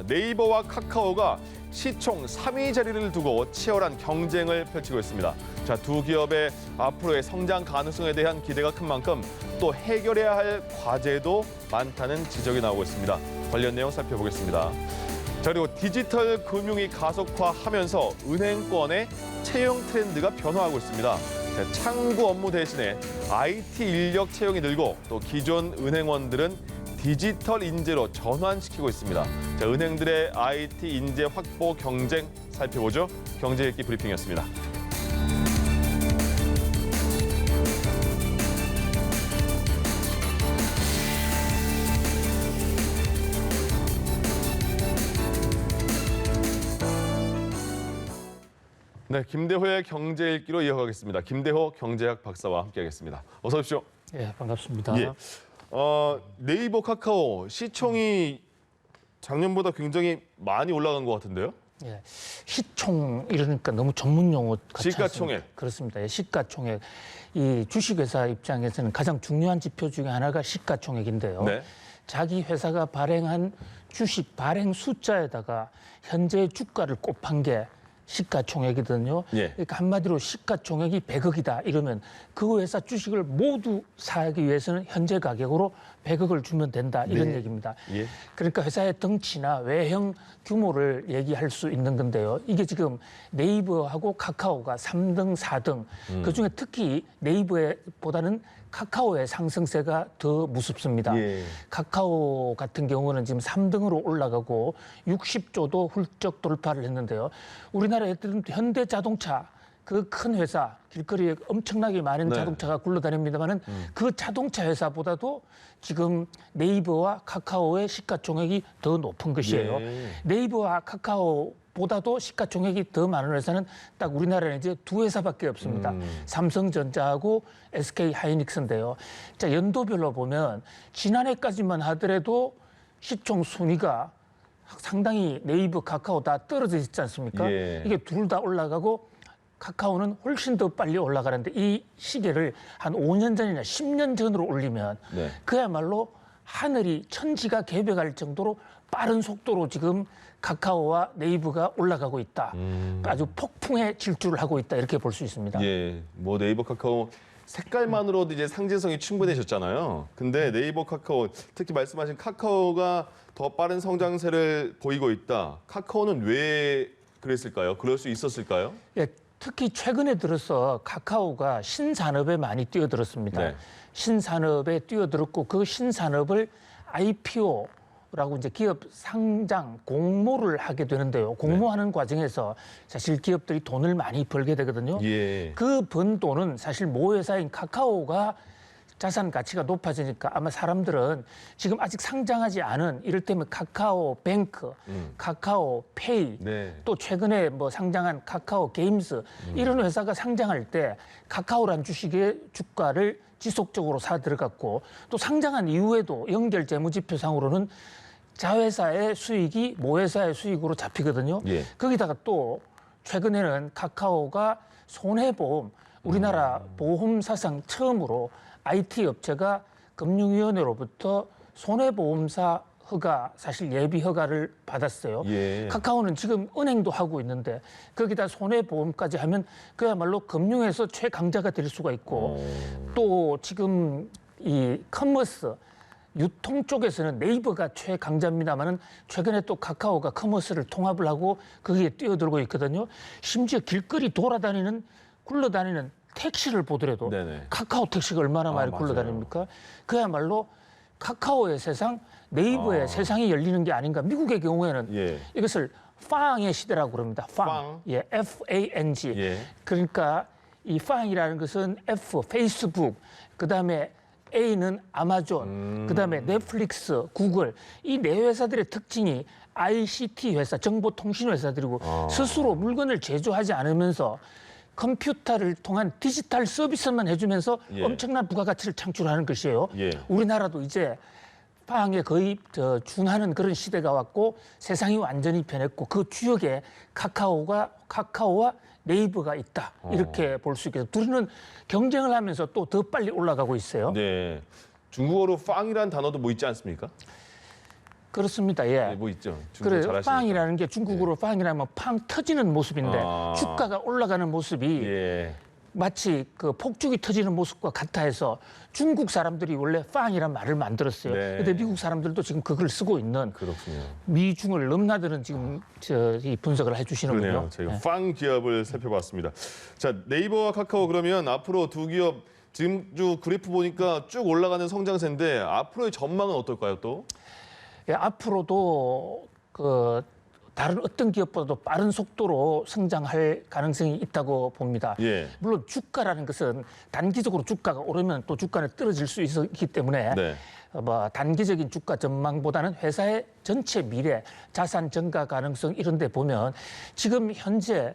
네이버와 카카오가 시총 3위 자리를 두고 치열한 경쟁을 펼치고 있습니다. 자, 두 기업의 앞으로의 성장 가능성에 대한 기대가 큰 만큼 또 해결해야 할 과제도 많다는 지적이 나오고 있습니다. 관련 내용 살펴보겠습니다. 자, 그리고 디지털 금융이 가속화하면서 은행권의 채용 트렌드가 변화하고 있습니다. 자, 창구 업무 대신에 IT 인력 채용이 늘고 또 기존 은행원들은 디지털 인재로 전환시키고 있습니다. 자, 은행들의 IT 인재 확보 경쟁 살펴보죠. 경제 읽기 브리핑이었습니다. 네, 김대호의 경제 읽기로 이어가겠습니다. 김대호 경제학 박사와 함께하겠습니다. 어서 오십시오. 예, 반갑습니다. 예. 네이버, 카카오 시총이 작년보다 굉장히 많이 올라간 것 같은데요? 예, 시총 이러니까 너무 전문 용어 같지 시가총액. 않습니까? 그렇습니다. 예, 시가총액. 이 주식회사 입장에서는 가장 중요한 지표 중에 하나가 시가총액인데요. 네. 자기 회사가 발행한 주식 발행 숫자에다가 현재 주가를 곱한 게 시가총액이거든요. 예. 그러니까 한마디로 시가총액이 100억이다 이러면 그 회사 주식을 모두 사기 위해서는 현재 가격으로 100억을 주면 된다 이런 네. 얘기입니다. 예. 그러니까 회사의 덩치나 외형 규모를 얘기할 수 있는 건데요. 이게 지금 네이버하고 카카오가 3등, 4등. 그중에 특히 네이버보다는 카카오의 상승세가 더 무섭습니다. 예. 카카오 같은 경우는 지금 3등으로 올라가고 60조도 훌쩍 돌파를 했는데요. 우리나라에 현대자동차 그 큰 회사 길거리에 엄청나게 많은 네. 자동차가 굴러다닙니다만은 그 자동차 회사보다도 지금 네이버와 카카오의 시가총액이 더 높은 것이에요. 예. 네이버와 카카오보다도 시가총액이 더 많은 회사는 딱 우리나라에 이제 두 회사밖에 없습니다. 삼성전자하고 SK 하이닉스인데요. 자, 연도별로 보면 지난해까지만 하더라도 시총 순위가 상당히 네이버, 카카오 다 떨어져 있지 않습니까? 예. 이게 둘 다 올라가고 카카오는 훨씬 더 빨리 올라가는데 이 시계를 한 5년 전이나 10년 전으로 올리면 네. 그야말로 하늘이 천지가 개벽할 정도로 빠른 속도로 지금 카카오와 네이버가 올라가고 있다. 아주 폭풍의 질주를 하고 있다. 이렇게 볼 수 있습니다. 예, 뭐 네이버, 카카오 색깔만으로도 이제 상징성이 충분해졌잖아요. 근데 네이버, 카카오, 특히 말씀하신 카카오가 더 빠른 성장세를 보이고 있다. 카카오는 왜 그랬을까요? 그럴 수 있었을까요? 예, 특히 최근에 들어서 카카오가 신산업에 많이 뛰어들었습니다. 네. 신산업에 뛰어들었고 그 신산업을 IPO라고 이제 기업 상장 공모를 하게 되는데요. 공모하는 과정에서 사실 기업들이 돈을 많이 벌게 되거든요. 예. 그 번 돈은 사실 모 회사인 카카오가 자산 가치가 높아지니까 아마 사람들은 지금 아직 상장하지 않은 이를테면 카카오뱅크, 카카오페이, 네. 또 최근에 뭐 상장한 카카오 게임스 이런 회사가 상장할 때 카카오란 주식의 주가를 지속적으로 사 들어갔고 또 상장한 이후에도 연결 재무지표상으로는 자회사의 수익이 모 회사의 수익으로 잡히거든요. 예. 거기다가 또 최근에는 카카오가 손해보험 우리나라 보험 사상 처음으로 IT 업체가 금융위원회로부터 손해보험사 허가, 사실 예비 허가를 받았어요. 예. 카카오는 지금 은행도 하고 있는데 거기다 손해보험까지 하면 그야말로 금융에서 최강자가 될 수가 있고 또 지금 이 커머스 유통 쪽에서는 네이버가 최강자입니다만은 최근에 또 카카오가 커머스를 통합을 하고 거기에 뛰어들고 있거든요. 심지어 길거리 굴러다니는 택시를 보더라도 네네. 카카오 택시가 얼마나 많이 맞아요. 굴러다닙니까? 그야말로 카카오의 세상, 네이버의 세상이 열리는 게 아닌가. 미국의 경우에는 예. 이것을 팡의 시대라고 그럽니다. 팡. 예, FANG. 예. 그러니까 이 팡이라는 것은 F, 페이스북, 그다음에 A는 아마존, 그다음에 넷플릭스, 구글. 이 네 회사들의 특징이 ICT 회사, 정보통신 회사들이고 스스로 물건을 제조하지 않으면서 컴퓨터를 통한 디지털 서비스만 해주면서 예. 엄청난 부가가치를 창출하는 것이에요. 예. 우리나라도 이제 팡에 거의 준하는 그런 시대가 왔고 세상이 완전히 변했고 그 주역에 카카오와 네이버가 있다. 이렇게 볼 수 있겠죠. 둘이는 경쟁을 하면서 또 더 빨리 올라가고 있어요. 네. 중국어로 빵이라는 단어도 뭐 있지 않습니까? 그렇습니다. 예. 네, 뭐 있죠. 중국 그래 잘하시니까. 빵이라는 게 중국어로 빵이라면 팡 터지는 모습인데 아. 주가가 올라가는 모습이 예. 마치 그 폭죽이 터지는 모습과 같아 해서 중국 사람들이 원래 빵이란 말을 만들었어요. 네. 근데 미국 사람들도 지금 그걸 쓰고 있는 그렇군요. 미중을 넘나드는 지금 이 분석을 해주시는군요. 그러네요. 저희가 네. 빵 기업을 살펴봤습니다. 자, 네이버와 카카오 그러면 앞으로 두 기업 지금 주 그래프 보니까 쭉 올라가는 성장세인데 앞으로의 전망은 어떨까요, 또? 예, 앞으로도 그 다른 어떤 기업보다도 빠른 속도로 성장할 가능성이 있다고 봅니다. 예. 물론 주가라는 것은 단기적으로 주가가 오르면 또 주가는 떨어질 수 있기 때문에 네. 뭐 단기적인 주가 전망보다는 회사의 전체 미래, 자산 증가 가능성 이런 데 보면 지금 현재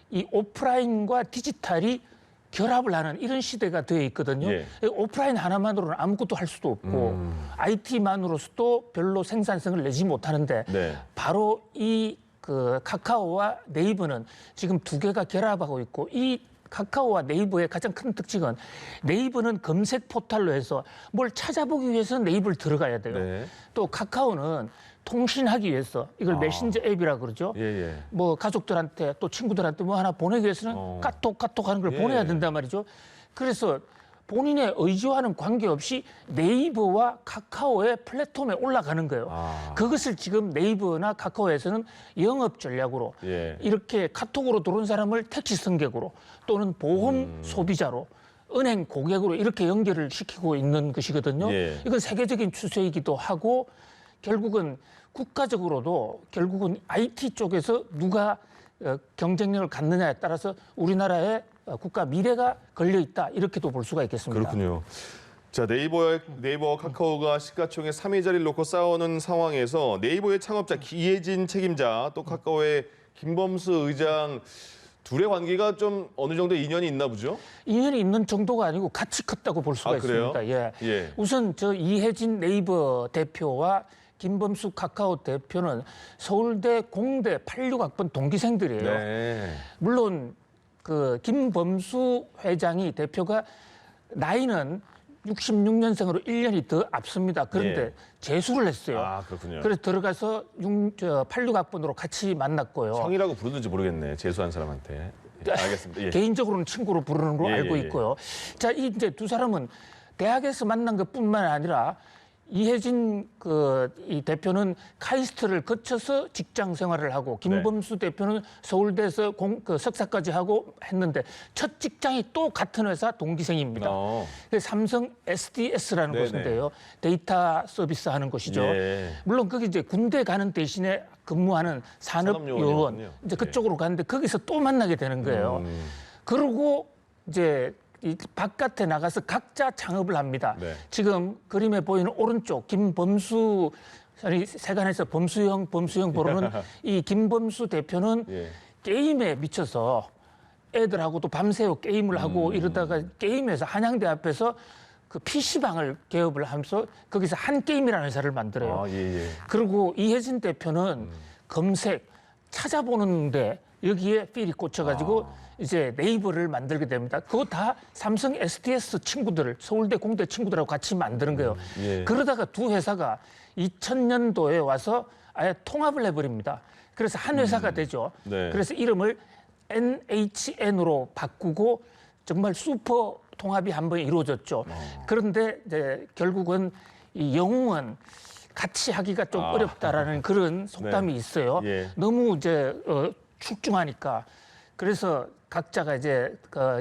이 오프라인과 디지털이 결합을 하는 이런 시대가 되어 있거든요. 예. 오프라인 하나만으로는 아무것도 할 수도 없고 IT만으로서도 별로 생산성을 내지 못하는데 네. 바로 이 그 카카오와 네이버는 지금 두 개가 결합하고 있고 이 카카오와 네이버의 가장 큰 특징은 네이버는 검색 포털로 해서 뭘 찾아보기 위해서는 네이버를 들어가야 돼요. 네. 또 카카오는 통신하기 위해서 이걸 메신저 앱이라 그러죠. 예, 예. 뭐 가족들한테 또 친구들한테 뭐 하나 보내기 위해서는 카톡 하는 걸 예. 보내야 된단 말이죠. 그래서 본인의 의지와는 관계없이 네이버와 카카오의 플랫폼에 올라가는 거예요. 아. 그것을 지금 네이버나 카카오에서는 영업 전략으로 예. 이렇게 카톡으로 들어온 사람을 택시 승객으로 또는 보험 소비자로 은행 고객으로 이렇게 연결을 시키고 있는 것이거든요. 예. 이건 세계적인 추세이기도 하고 결국은 국가적으로도 결국은 IT 쪽에서 누가 경쟁력을 갖느냐에 따라서 우리나라의 국가 미래가 걸려 있다 이렇게도 볼 수가 있겠습니다. 그렇군요. 자, 네이버와 카카오가 시가총액 3위 자리를 놓고 싸우는 상황에서 네이버의 창업자 이해진 책임자 또 카카오의 김범수 의장 둘의 관계가 좀 어느 정도 인연이 있나 보죠? 인연이 있는 정도가 아니고 같이 컸다고 볼 수가 그래요? 있습니다. 예. 예. 우선 저 이해진 네이버 대표와 김범수 카카오 대표는 서울대 공대 86학번 동기생들이에요. 네. 물론 그 김범수 회장이 대표가 나이는 66년생으로 1년이 더 앞섭니다. 그런데 예. 재수를 했어요. 아, 그렇군요. 그래서 들어가서 86학번으로 같이 만났고요. 형이라고 부르는지 모르겠네. 재수한 사람한테. 예, 알겠습니다. 예. 개인적으로는 친구로 부르는 걸로 예, 알고 예, 예. 있고요. 자, 이제 두 사람은 대학에서 만난 것뿐만 아니라 이해진 이 대표는 카이스트를 거쳐서 직장 생활을 하고 김범수 대표는 서울대에서 석사까지 하고 했는데 첫 직장이 또 같은 회사 동기생입니다. 그래서 삼성 SDS라는 네네. 곳인데요. 데이터 서비스 하는 곳이죠. 예. 물론 거기 이제 군대 가는 대신에 근무하는 산업요원 산업요원이었군요. 이제 그쪽으로 갔는데 거기서 또 만나게 되는 거예요. 그러고 이제 이 바깥에 나가서 각자 창업을 합니다. 네. 지금 그림에 보이는 오른쪽 김범수 세간에서 범수형 부르는 이 김범수 대표는 예. 게임에 미쳐서 애들하고도 밤새워 게임을 하고 이러다가 게임에서 한양대 앞에서 그 PC방을 개업을 하면서 거기서 한게임이라는 회사를 만들어요. 아, 예, 예. 그리고 이혜진 대표는 검색 찾아보는데 여기에 필이 꽂혀가지고 이제 네이버를 만들게 됩니다. 그거 다 삼성 SDS 친구들, 서울대 공대 친구들하고 같이 만드는 거예요. 예. 그러다가 두 회사가 2000년도에 와서 아예 통합을 해버립니다. 그래서 한 회사가 되죠. 네. 그래서 이름을 NHN으로 바꾸고 정말 슈퍼 통합이 한번 이루어졌죠. 그런데 이제 결국은 이 영웅은 같이 하기가 좀 어렵다라는 그런 속담이 있어요. 예. 너무 이제 출중하니까 그래서 각자가 이제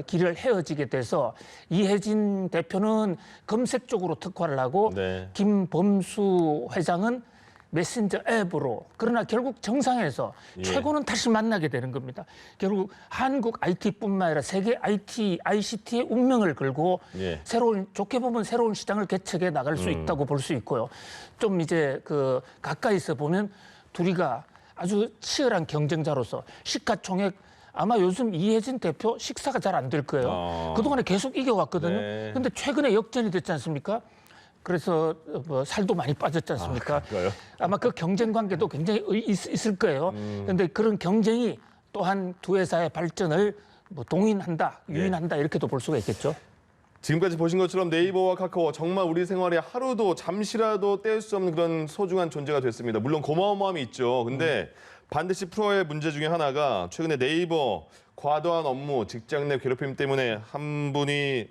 길을 헤어지게 돼서 이혜진 대표는 검색 쪽으로 특화를 하고 네. 김범수 회장은 메신저 앱으로 그러나 결국 정상에서 예. 최고는 다시 만나게 되는 겁니다. 결국 한국 IT뿐만 아니라 세계 ICT의 운명을 걸고 예. 좋게 보면 새로운 시장을 개척해 나갈 수 있다고 볼 수 있고요. 좀 이제 가까이서 보면 둘이가 아주 치열한 경쟁자로서 시가총액 아마 요즘 이혜진 대표 식사가 잘 안 될 거예요. 그동안에 계속 이겨왔거든요. 네. 근데 최근에 역전이 됐지 않습니까? 그래서 뭐 살도 많이 빠졌지 않습니까? 그런가요? 아마 그 경쟁 관계도 굉장히 있을 거예요. 그런데 그런 경쟁이 또한 두 회사의 발전을 뭐 동인한다, 유인한다 이렇게도 볼 수가 있겠죠. 지금까지 보신 것처럼 네이버와 카카오 정말 우리 생활에 하루도 잠시라도 뗄 수 없는 그런 소중한 존재가 됐습니다. 물론 고마운 마음이 있죠. 근데 반드시 풀어야 할 문제 중에 하나가 최근에 네이버 과도한 업무, 직장 내 괴롭힘 때문에 한 분이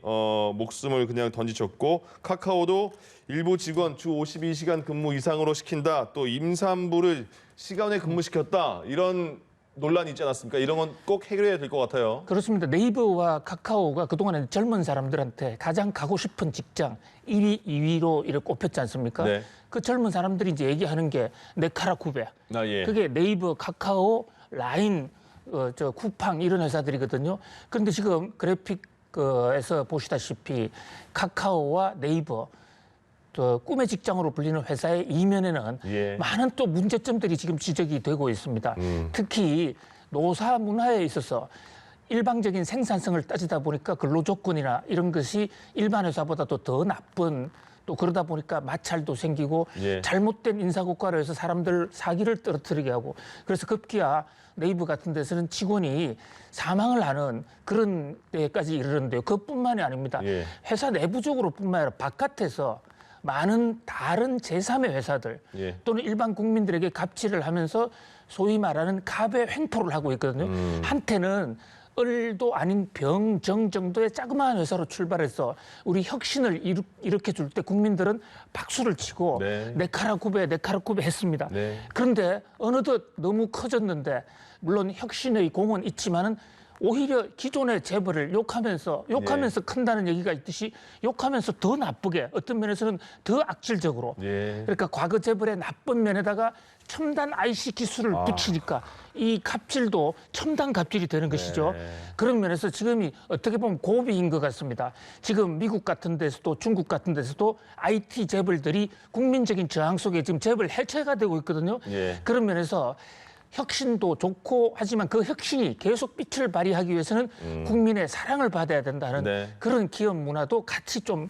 목숨을 그냥 던지셨고 카카오도 일부 직원 주 52시간 근무 이상으로 시킨다. 또 임산부를 시간에 근무시켰다. 이런 논란이 있지 않았습니까? 이런 건 꼭 해결해야 될 것 같아요. 그렇습니다. 네이버와 카카오가 그동안에 젊은 사람들한테 가장 가고 싶은 직장 1위, 2위로 이렇게 꼽혔지 않습니까? 네. 그 젊은 사람들이 이제 얘기하는 게 네카라쿠베. 아, 예. 그게 네이버, 카카오, 라인, 쿠팡 이런 회사들이거든요. 그런데 지금 그래픽에서 보시다시피 카카오와 네이버 또 꿈의 직장으로 불리는 회사의 이면에는 예. 많은 또 문제점들이 지금 지적이 되고 있습니다. 특히 노사 문화에 있어서 일방적인 생산성을 따지다 보니까 근로조건이나 이런 것이 일반 회사보다도 더 나쁜 또 그러다 보니까 마찰도 생기고 예. 잘못된 인사고과로 해서 사람들 사기를 떨어뜨리게 하고 그래서 급기야 네이버 같은 데서는 직원이 사망을 하는 그런 데까지 이르는데요. 그뿐만이 아닙니다. 예. 회사 내부적으로뿐만 아니라 바깥에서 많은 다른 제3의 회사들 예. 또는 일반 국민들에게 갑질을 하면서 소위 말하는 갑의 횡포를 하고 있거든요. 한때는 을도 아닌 병정 정도의 자그마한 회사로 출발해서 우리 혁신을 일으켜 줄 때 국민들은 박수를 치고 네. 네카라쿠베 했습니다. 네. 그런데 어느덧 너무 커졌는데 물론 혁신의 공은 있지만은 오히려 기존의 재벌을 욕하면서 큰다는 얘기가 있듯이 욕하면서 더 나쁘게 어떤 면에서는 더 악질적으로 예. 그러니까 과거 재벌의 나쁜 면에다가 첨단 IC 기술을 붙이니까 이 갑질도 첨단 갑질이 되는 것이죠. 네. 그런 면에서 지금이 어떻게 보면 고비인 것 같습니다. 지금 미국 같은 데서도 중국 같은 데서도 IT 재벌들이 국민적인 저항 속에 지금 재벌 해체가 되고 있거든요. 예. 그런 면에서 혁신도 좋고 하지만 그 혁신이 계속 빛을 발휘하기 위해서는 국민의 사랑을 받아야 된다는 네. 그런 기업 문화도 같이 좀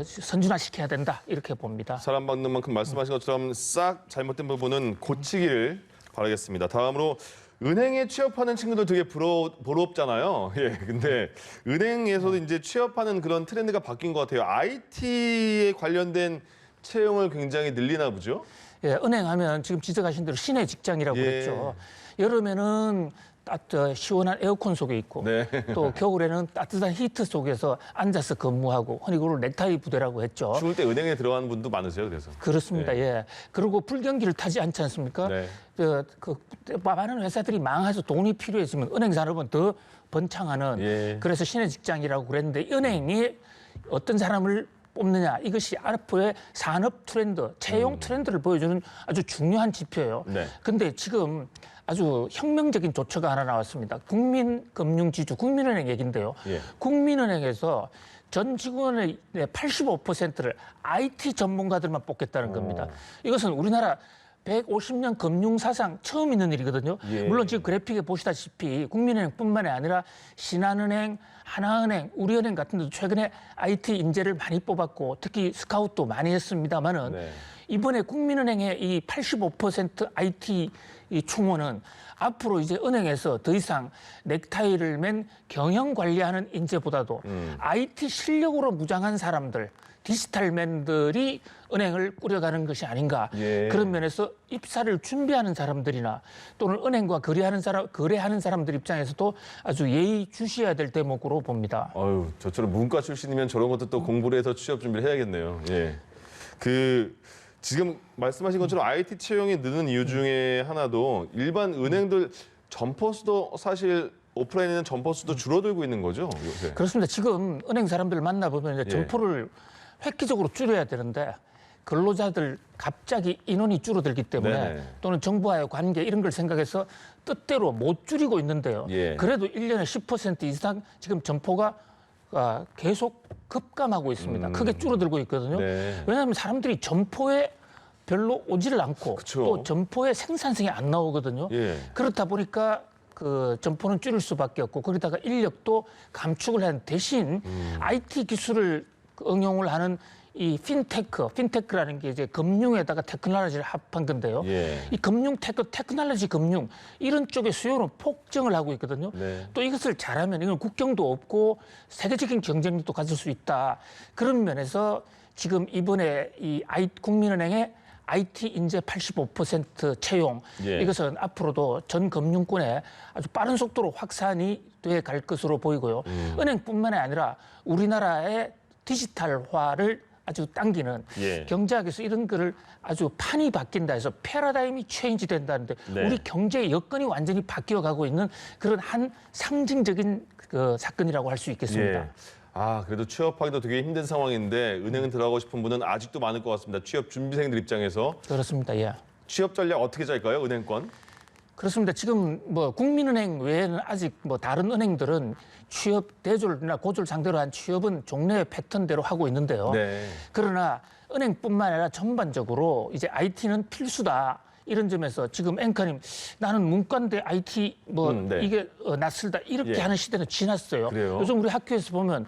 선진화시켜야 된다 이렇게 봅니다. 사랑받는 만큼 말씀하신 것처럼 싹 잘못된 부분은 고치기를 바라겠습니다. 다음으로 은행에 취업하는 친구들 되게 부럽잖아요. 예, 근데 은행에서도 이제 취업하는 그런 트렌드가 바뀐 것 같아요. IT에 관련된 채용을 굉장히 늘리나 보죠? 예, 은행하면 지금 지적하신 대로 신의 직장이라고 예. 그랬죠. 여름에는 시원한 에어컨 속에 있고 네. 또 겨울에는 따뜻한 히트 속에서 앉아서 근무하고 흔히 그걸 넥타이 부대라고 했죠. 추울 때 은행에 들어가는 분도 많으세요, 그래서. 그렇습니다. 네. 예. 그리고 불경기를 타지 않지 않습니까? 네. 많은 회사들이 망해서 돈이 필요해지면 은행 산업은 더 번창하는 예. 그래서 신의 직장이라고 그랬는데 은행이 어떤 사람을 뽑느냐 이것이 앞으로의 산업 트렌드, 채용 트렌드를 보여주는 아주 중요한 지표예요. 네. 근데 지금 아주 혁명적인 조처가 하나 나왔습니다. 국민금융지주, 국민은행 얘긴데요. 예. 국민은행에서 전 직원의 85%를 IT 전문가들만 뽑겠다는 겁니다. 이것은 우리나라 150년 금융사상 처음 있는 일이거든요. 예. 물론 지금 그래픽에 보시다시피 국민은행뿐만이 아니라 신한은행, 하나은행, 우리은행 같은 데도 최근에 IT 인재를 많이 뽑았고 특히 스카웃도 많이 했습니다마는 네. 이번에 국민은행의 이 85% IT 이 충원은 앞으로 이제 은행에서 더 이상 넥타이를 맨 경영 관리하는 인재보다도 IT 실력으로 무장한 사람들, 디지털맨들이 은행을 꾸려가는 것이 아닌가. 예. 그런 면에서 입사를 준비하는 사람들이나 또는 은행과 거래하는 사람들 입장에서도 아주 예의주시해야 될 대목으로 봅니다. 아유, 저처럼 문과 출신이면 저런 것도 또 공부를 해서 취업 준비를 해야겠네요. 예. 지금 말씀하신 것처럼 IT 채용이 느는 이유 중에 하나도 일반 은행들 점포 수도 사실 오프라인에 있는 점포 수도 줄어들고 있는 거죠, 요새. 그렇습니다. 지금 은행 사람들 만나보면 이제 예. 점포를 획기적으로 줄여야 되는데 근로자들 갑자기 인원이 줄어들기 때문에 네네. 또는 정부와의 관계 이런 걸 생각해서 뜻대로 못 줄이고 있는데요. 예. 그래도 1년에 10% 이상 지금 점포가 계속 급감하고 있습니다. 크게 줄어들고 있거든요. 네. 왜냐하면 사람들이 점포에 별로 오지를 않고 그쵸. 또 점포에 생산성이 안 나오거든요. 예. 그렇다 보니까 그 점포는 줄일 수밖에 없고 거기다가 인력도 감축을 한 대신 IT 기술을 응용을 하는 핀테크라는 게 이제 금융에다가 테크놀로지를 합한 건데요. 예. 이 금융 테크놀로지 금융 이런 쪽의 수요는 폭증을 하고 있거든요. 네. 또 이것을 잘하면 이건 국경도 없고 세계적인 경쟁력도 가질 수 있다. 그런 면에서 지금 이번에 이 국민은행의 IT 인재 85% 채용 예. 이것은 앞으로도 전 금융권에 아주 빠른 속도로 확산이 돼 갈 것으로 보이고요. 은행뿐만이 아니라 우리나라의 디지털화를 아주 당기는 예. 경제학에서 이런 거를 아주 판이 바뀐다 해서 패러다임이 체인지 된다는데 네. 우리 경제의 여건이 완전히 바뀌어 가고 있는 그런 한 상징적인 그 사건이라고 할 수 있겠습니다. 예. 아, 그래도 취업하기도 되게 힘든 상황인데 은행 들어가고 싶은 분은 아직도 많을 것 같습니다. 취업 준비생들 입장에서 그렇습니다. 예. 취업 전략 어떻게 짤까요? 은행권? 그렇습니다. 지금 뭐 국민은행 외에는 아직 뭐 다른 은행들은 취업 대졸이나 고졸 상대로 한 취업은 종래의 패턴대로 하고 있는데요. 네. 그러나 은행뿐만 아니라 전반적으로 이제 IT는 필수다. 이런 점에서 지금 앵커님 나는 문과인데 IT 네. 이게 낯설다 이렇게 예. 하는 시대는 지났어요. 그래요? 요즘 우리 학교에서 보면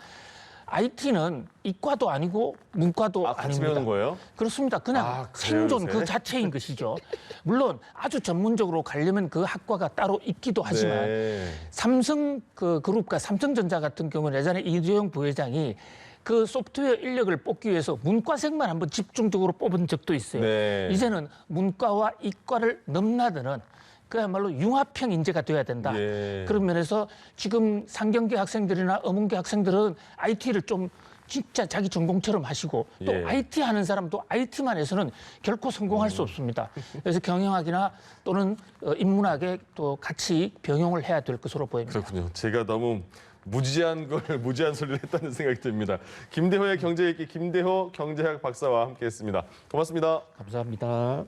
IT는 이과도 아니고 문과도 아, 같이 아닙니다. 배우는 거예요? 그렇습니다. 그냥 아, 그래요, 생존 요새? 그 자체인 것이죠. 물론 아주 전문적으로 가려면 그 학과가 따로 있기도 하지만 네. 삼성 그 그룹과 삼성전자 같은 경우는 예전에 이재용 부회장이 그 소프트웨어 인력을 뽑기 위해서 문과생만 한번 집중적으로 뽑은 적도 있어요. 네. 이제는 문과와 이과를 넘나드는 그야말로 융합형 인재가 돼야 된다. 예. 그런 면에서 지금 상경계 학생들이나 어문계 학생들은 IT를 좀 진짜 자기 전공처럼 하시고 또 예. IT 하는 사람도 IT만 해서는 결코 성공할 수 없습니다. 그래서 경영학이나 또는 인문학에 또 같이 병용을 해야 될 것으로 보입니다. 그렇군요. 제가 너무 무지한 소리를 했다는 생각이 듭니다. 김대호의 경제읽기 김대호 경제학 박사와 함께했습니다. 고맙습니다. 감사합니다.